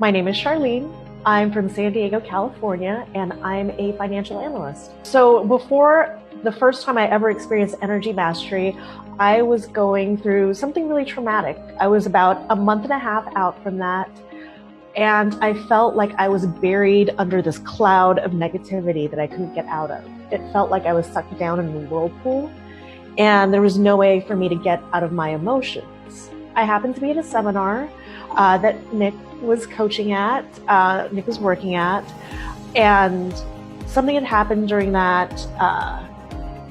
My name is Charlene. I'm from San Diego, California, and I'm a financial analyst. So before the first time I ever experienced energy mastery, I was going through something really traumatic. I was about a month and a half out from that, and I felt like I was buried under this cloud of negativity that I couldn't get out of. It felt like I was sucked down in a whirlpool, and there was no way for me to get out of my emotions. I happened to be at a seminar that Nick was coaching at, Nick was working at, and something had happened during that,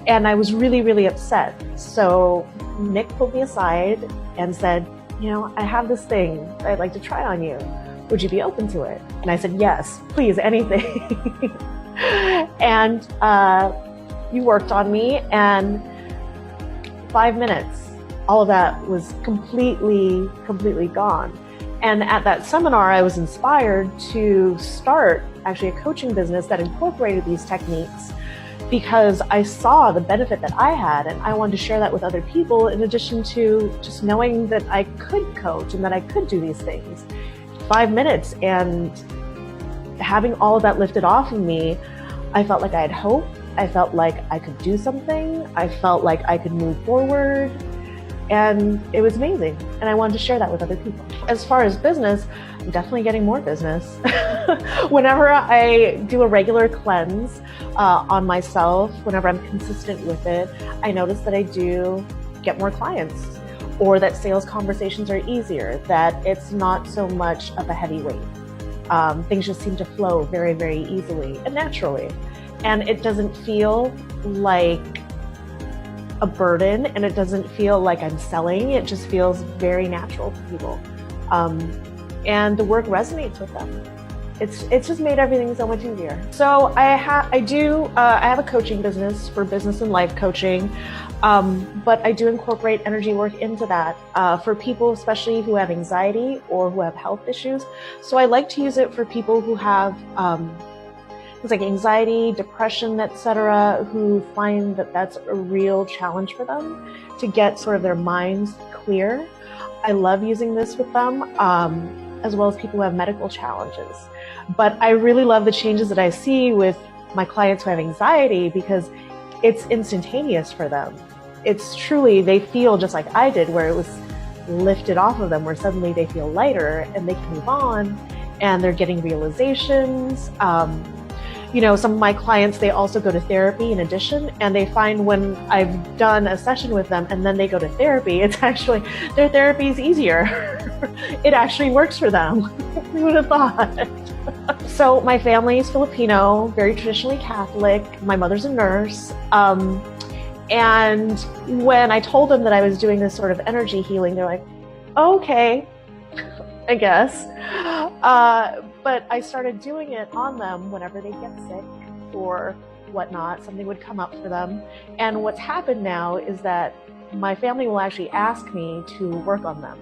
and I was really, really upset. So Nick pulled me aside and said, you know, I have this thing that I'd like to try on you. Would you be open to it? And I said, yes, please, anything. And you worked on me, and 5 minutes, all of that was completely gone. And at that seminar, I was inspired to start actually a coaching business that incorporated these techniques because I saw the benefit that I had, and I wanted to share that with other people in addition to just knowing that I could coach and that I could do these things. 5 minutes, and having all of that lifted off of me, I felt like I had hope. I felt like I could do something. I felt like I could move forward. And it was amazing. And I wanted to share that with other people. As far as business, I'm definitely getting more business. Whenever I do a regular cleanse on myself, whenever I'm consistent with it, I notice that I do get more clients, or that sales conversations are easier, that it's not so much of a heavy weight. Things just seem to flow very, very easily and naturally. And it doesn't feel like a burden, and it doesn't feel like I'm selling. It just feels very natural to people. And the work resonates with them. It's just made everything so much easier. So I have a coaching business for business and life coaching, but I do incorporate energy work into that for people, especially who have anxiety or who have health issues. So I like to use it for people who have things like anxiety, depression, etc., who find that that's a real challenge for them to get sort of their minds clear. I love using this with them, as well as people who have medical challenges. But I really love the changes that I see with my clients who have anxiety because it's instantaneous for them. It's truly, they feel just like I did, where it was lifted off of them, where suddenly they feel lighter and they can move on, and they're getting realizations. You know, some of my clients, they also go to therapy in addition, and they find when I've done a session with them and then they go to therapy, it's actually, their therapy is easier. It actually works for them. Who would have thought? So my family is Filipino, very traditionally Catholic. My mother's a nurse. And when I told them that I was doing this sort of energy healing, they're like, okay, I guess. But I started doing it on them whenever they get sick or whatnot. Something would come up for them. And what's happened now is that my family will actually ask me to work on them.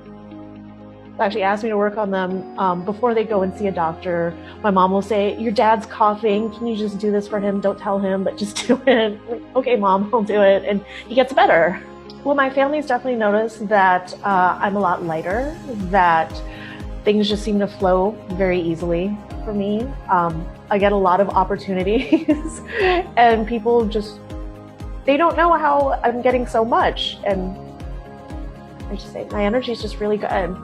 They'll actually ask me to work on them before they go and see a doctor. My mom will say, your dad's coughing. Can you just do this for him? Don't tell him, but just do it. Like, okay, Mom, I'll do it. And he gets better. Well, my family's definitely noticed that I'm a lot lighter, that things just seem to flow very easily for me. I get a lot of opportunities and people just, they don't know how I'm getting so much. And I just say, my energy is just really good.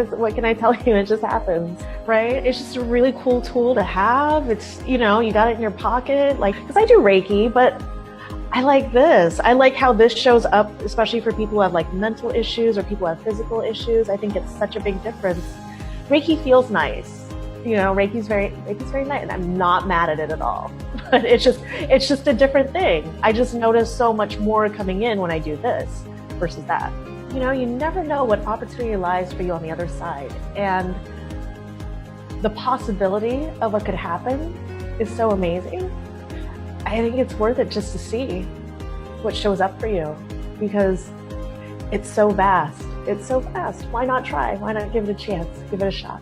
What can I tell you? It just happens, right? It's just a really cool tool to have. It's, you know, you got it in your pocket, like, because I do Reiki, but I like this. I like how this shows up, especially for people who have like mental issues or people who have physical issues. I think it's such a big difference. Reiki feels nice. You know, Reiki's very nice, and I'm not mad at it at all. But it's just a different thing. I just notice so much more coming in when I do this versus that. You know, you never know what opportunity lies for you on the other side. And the possibility of what could happen is so amazing. I think it's worth it just to see what shows up for you because it's so vast. It's so vast. Why not try? Why not give it a chance? Give it a shot.